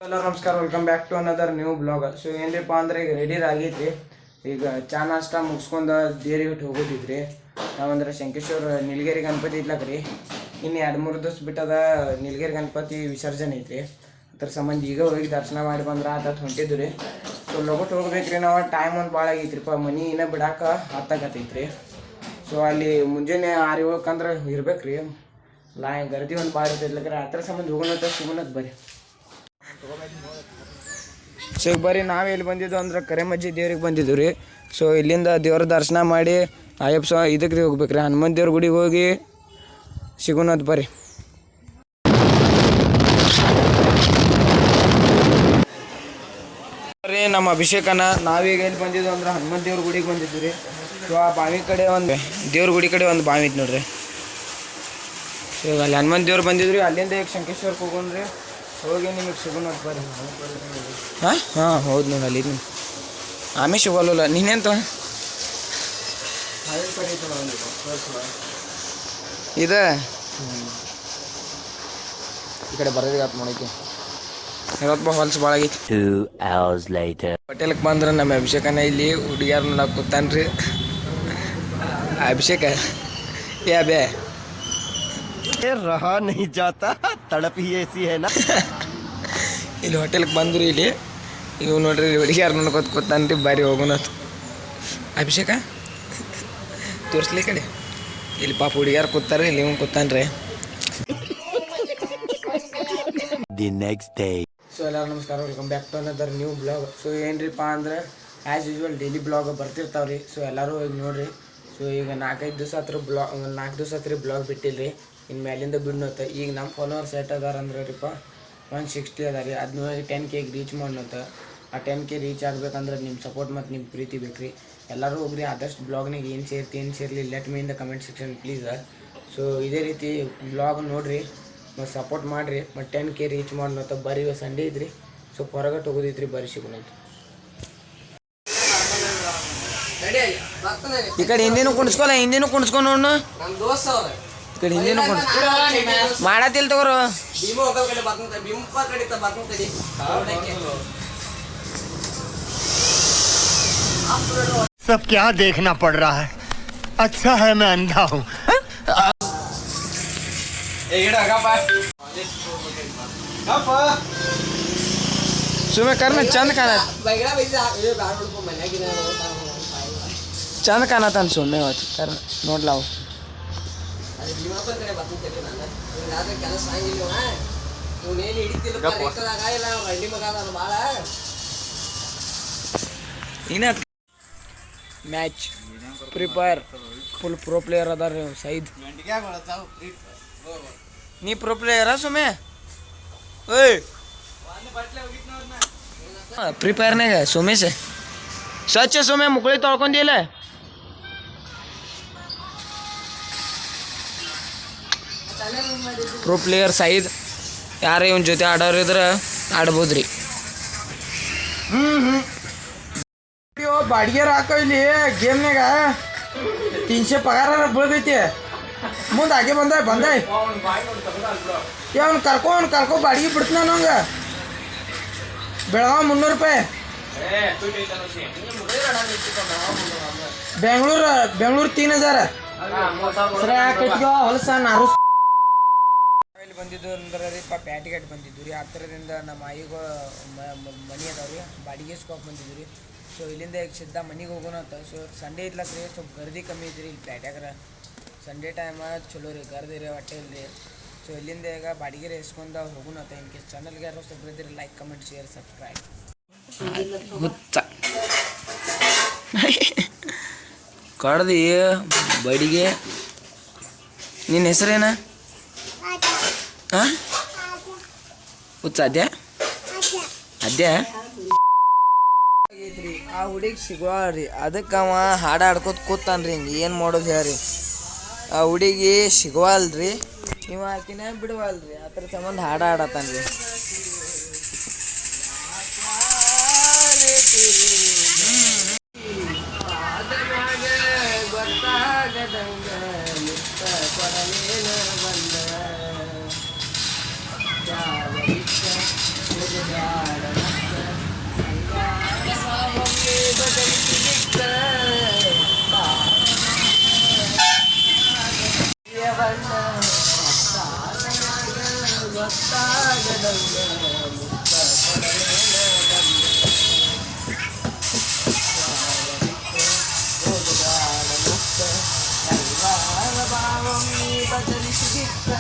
Hello ನಮಸ್ಕಾರ, welcome back to another new blog. So ಏನ್ರಿಪ್ಪ ಅಂದ್ರೆ ಈಗ ರೆಡಿ ಆಗೈತ್ರಿ. ಈಗ ಚಾ ನಾಷ್ಟ ಮುಗಿಸ್ಕೊಂಡು ದೇರಿಗೆ ಹೋಗೋದಿದ್ರಿ. ನಾವಂದ್ರೆ ಶಂಕೇಶ್ವರ ನೀಲಗಿರಿ ಗಣಪತಿ ಇದ್ಲಾಕ್ರಿ. ಇನ್ನು 2-3 ದಿವಸ ಬಿಟ್ಟದ ನೀಲಗಿರಿ ಗಣಪತಿ ವಿಸರ್ಜನೆ ಐತ್ರಿ. ಅದ್ರ ಸಂಬಂಧ ಈಗ ಹೋಗಿ ದರ್ಶನ ಮಾಡಿ ಬಂದ್ರೆ ಆತ ಹೊಂಟಿದ್ವಿ ರೀ. ಸೊ ಲೋಗಟ್ ಹೋಗ್ಬೇಕ್ರಿ. ನಾವು ಟೈಮ್ ಒಂದು ಭಾಳ ಆಗೈತ್ರಿಪ್ಪ, ಮನೆ ಇನ್ನೂ ಬಿಡಾಕ ಹತ್ತಾಗತ್ತೈತ್ರಿ. ಸೊ ಅಲ್ಲಿ ಮುಂಜಾನೆ 6-7 ಇರ್ಬೇಕ್ರಿ. ಗರ್ದಿ ಒಂದು ಭಾಳ ಇರ್ತೈತ್ಲಕ್ರಿ. ಅದ್ರ ಸಂಬಂಧ ಹೋಗೋಣತ್ ಬರ್ರಿ. ಸೊ ಈಗ ಬರ್ರಿ, ನಾವು ಎಲ್ಲಿ ಬಂದಿದ್ದು ಅಂದ್ರೆ ಕರೆಮಜ್ಜಿ ದೇವ್ರಿಗೆ ಬಂದಿದ್ದು ರೀ. ಸೊ ಇಲ್ಲಿಂದ ದೇವ್ರ ದರ್ಶನ ಮಾಡಿ ಅಯ್ಯಪ್ಪ ಇದಕ್ಕೆ ಹೋಗ್ಬೇಕ್ರಿ, ಹನುಮಂತ ದೇವ್ರ ಗುಡಿಗೆ ಹೋಗಿ ಸಿಗೋಣದ್ ಬರ್ರಿ. ರೀ ನಮ್ಮ ಅಭಿಷೇಕನ ನಾವೀಗ ಎಲ್ಲಿ ಬಂದಿದ್ದು ಅಂದ್ರೆ ಹನುಮಂತ ದೇವ್ರ ಗುಡಿಗೆ ಬಂದಿದ್ದು ರೀ. ಸೊ ಆ ಬಾವಿ ಕಡೆ ಒಂದು ದೇವ್ರ ಗುಡಿ ಕಡೆ ಒಂದು ಬಾವಿ ಐತೆ ನೋಡ್ರಿ. ಸೊ ಈಗ ಅಲ್ಲಿ ಹನುಮಂತ ದೇವ್ರು ಬಂದಿದ್ರಿ. ಅಲ್ಲಿಂದ ಈಗ ಶಂಕೇಶ್ವರಕ್ಕೆ ಹೋಗೋಣ್ರಿ. ಹೋಗಿ ನಿಮಗೆ ಸಿಗೋಣ ಬರ್ರಿ. ಹಾಂ ಹೌದು ನೋಡಿ, ಅಲ್ಲಿ ಆಮೇಲೆ ಸಿಗೋಲ್ಲ. ನೀನೇಂತ ಇದೆ ಈ ಕಡೆ ಬರೋದಿಗೆ ಆತು ನೋಡಕ್ಕೆ. ಇವತ್ತು ಹೊಲ್ಸು ಭಾಳ ಆಗೈತಿ. 2 hours later ಹೋಟೆಲ್ಗೆ ಬಂದ್ರೆ ನಮ್ಮ ಅಭಿಷೇಕನ ಇಲ್ಲಿ ಹುಡುಗಿಯಾರ ನೋಡಕ್ಕೆ ಕೂತಾನ್ರಿ. ಅಭಿಷೇಕ ಯಾ ಬೇ रहा नहीं जाता, तड़प ही ऐसी है ना. ಇಲ್ಲಿ ಹೋಟೆಲ್ಗೆ ಬಂದ್ರಿ. ಇಲ್ಲಿ ಇವು ನೋಡ್ರಿ ಹುಡುಗಿಯಾರು ನೋಡ್ಕೊತ ಕೂತಾನ್ರಿ. ಬಾರಿ ಹೋಗೋಣ ಅಭಿಷೇಕ ತೋರಿಸ್ಲಿ ಕಡೆ. ಇಲ್ಲಿ ಪಾಪ ಹುಡುಗಿಯಾರು ಕೂತಾರೆ, ಇಲ್ಲಿ ಇವ್ ಕೂತಾನ್ರಿ. The next day. ಸೊ ಎಲ್ಲರೂ ನಮಸ್ಕಾರ, welcome back to another new blog. So ಏನ್ರಿಪ್ಪ ಅಂದ್ರೆ ಆ್ಯಸ್ ಯೂಶ್ವಲ್ ಡೈಲಿ ಬ್ಲಾಗ್ ಬರ್ತಿರ್ತಾವ್ರಿ. ಸೊ ಎಲ್ಲರೂ ಈಗ ನೋಡ್ರಿ. ಸೊ ಈಗ 4-5 ದಿವಸ ಹತ್ರ 4 ದಿವಸ ಹತ್ರ ಬ್ಲಾಗ್ ಬಿಟ್ಟಿಲ್ರಿ. ಇನ್ನು ಮೇಲಿಂದ ಬಿಡ್ನತ್ತ. ಈಗ ನಮ್ಮ ಫಾಲೋವರ್ಸ್ ಎಟ್ ಅದಾರ ಅಂದ್ರೆ ರೀಪ್ಪ 160 ಅದ ರೀ. ಅದನ್ನ 10K ರೀಚ್ ಮಾಡೋತ್ತ. ಆ 10K ರೀಚ್ ಆಗ್ಬೇಕಂದ್ರೆ ನಿಮ್ಮ ಸಪೋರ್ಟ್ ಮತ್ತು ನಿಮ್ಮ ಪ್ರೀತಿ ಬೇಕು ರೀ. ಎಲ್ಲರೂ ಹೋಗ್ರಿ. ಆದಷ್ಟು ಬ್ಲಾಗ್ನಾಗ ಏನು ಸೇರ್ಲಿ let me in the comment section please. So ಇದೇ ರೀತಿ ಬ್ಲಾಗ್ ನೋಡಿರಿ ಮತ್ತು ಸಪೋರ್ಟ್ ಮಾಡಿರಿ. ಮತ್ತು 10K ರೀಚ್ ಮಾಡೋತ್ತ. ಬರೀ ಸಂಡೇ ಇದ್ರಿ. ಸೊ ಹೊರಗಟ್ಟು ಹೋಗೋದಿದ್ರಿ. ಬರೀ ಸಿಗೋಣಂತ. ಈ ಕಡೆ ಹಿಂದಿನೂ ಕುಣಿಸ್ಕೊಲ್ಲ, ಹಿಂದಿನೂ ಕುಣಿಸ್ಕೊಂಡು ನೋಡು. ಈ ಕಡೆ ಹಿಂದಿನೂ ಮಾಡತ್ತಿಲ್ ತಗೋರು. सब क्या देखना पड़ रहा है. अच्छा है मैं अंधा हूँ. ಸುಮ್ಮನೆ ಕರ್ನ ಚಂದ ಕಾಣತ್ತ ಸುಮ್ಮನೆ ಇವತ್ತು ಕರ್ನ ನೋಡ್ಲಾವು. Match prepare full pro player ಅದಾರ ಸೈದ್. ನೀ ಪ್ರೋ ಪ್ಲೇಯರ ಸುಮ್ಮನೆ ಓಯ್ ಪ್ರಿಪೇರ್ನಾಗ ಸುಮೇಶ್ ಸ್ವಚ್ಛ ಸುಮ್ಮನೆ ಮುಕ್ಕಳಿ ತೊಳ್ಕೊಂಡಿಲ್ಲ. ಪ್ರೋ ಪ್ಲೇಯರ್ ಸೈದ್. ಯಾರು ಇವನ್ ಜೊತೆ ಆಡೋರಿದ್ರೆ ಆಡ್ಬೋದು ರೀ. ಬಾಡಿಗೆ ಹಾಕೋ ಇಲ್ಲಿ ಗೇಮ್ನಾಗ 300 ಪಗಾರ ಬೀಳ್ದೈತಿ. ಮುಂದೆ ಹಾಗೆ ಬಂದೆ ಅವ್ನು ಕರ್ಕೊ ಬಾಡಿಗೆ ಬಿಡ್ತಾನ ನಂಗೆ. ಬೆಳಗಾವ್ 300 ರೂಪಾಯಿ. ಬೆಂಗಳೂರು 3000. ಹೊಲಸ ನಾರು ಇಲ್ಲಿ ಬಂದಿದ್ದು ಅಂದ್ರೆ ರೀ ಪ್ಯಾಟಿಗಟ್ ಬಂದಿದ್ದು ರೀ. ಆ ಥರದಿಂದ ನಮ್ಮ ಆಯಿಗಳು ಮನೆ ಅದಾವ್ರಿ. ಬಾಡಿಗೆ ಸ್ಕಾಪ್ ಬಂದಿದ್ದು ರೀ. ಸೊ ಇಲ್ಲಿಂದ ಈಗ ಸಿದ್ಧ ಮನೆಗೆ ಹೋಗೋಣ ಅಂತ. ಸೊ ಸಂಡೇ ಇತ್ಲಕ್ಕ ರೀ ಸ್ವಲ್ಪ ಗರ್ದಿ ಕಮ್ಮಿ ಐತ್ರಿ ಇಲ್ಲಿ ಪ್ಯಾಟ್ಯಾಗ್ರ. ಸಂಡೇ ಟೈಮ ಚಲೋ ರೀ, ಗರ್ದಿ ರೀ ಹೊಟ್ಟೆ ಇಲ್ರಿ. ಸೊ ಇಲ್ಲಿಂದ ಈಗ ಬಾಡಿಗೆ ಎಸ್ಕೊಂಡು ಹೋಗೋಣ ಅಂತ. ಇನ್ ಕೇಸ್ ಚಾನಲ್ಗೆ ಯಾರು ಸ್ವಲ್ಪ ಇದ್ರಿ ಲೈಕ್ ಕಮೆಂಟ್ ಶೇರ್ ಸಬ್ಸ್ಕ್ರೈಬ್. ಹುಚ್ಚ ಕಡ್ದು ಬಡಿಗೆ. ನಿನ್ನ ಹೆಸರೇನ? ಹಾಂ ಹುಚ್ಚ ಅದ್ಯಾ ಆಗೈತ್ರಿ. ಆ ಹುಡುಗಿ ಸಿಗೋಳ್ರಿ. ಅದಕ್ಕೆ ಅವ ಹಾಡು ಆಡ್ಕೋತ ಕೂತಾನ್ರಿ. ಹಿಂಗೆ ಏನು ಮಾಡೋದು ಹೇಳ್ರಿ. ಆ ಹುಡುಗಿ ಸಿಗುವಲ್ರಿ. ನೀವು ಆಕಿನ ಬಿಡುವಲ್ರಿ. ಆ ಥರ ಸಂಬಂಧ ಹಾಡು ಆಡತ್ತಾನ್ರಿ. ಬದಲಿಸಿದಿತ್ತ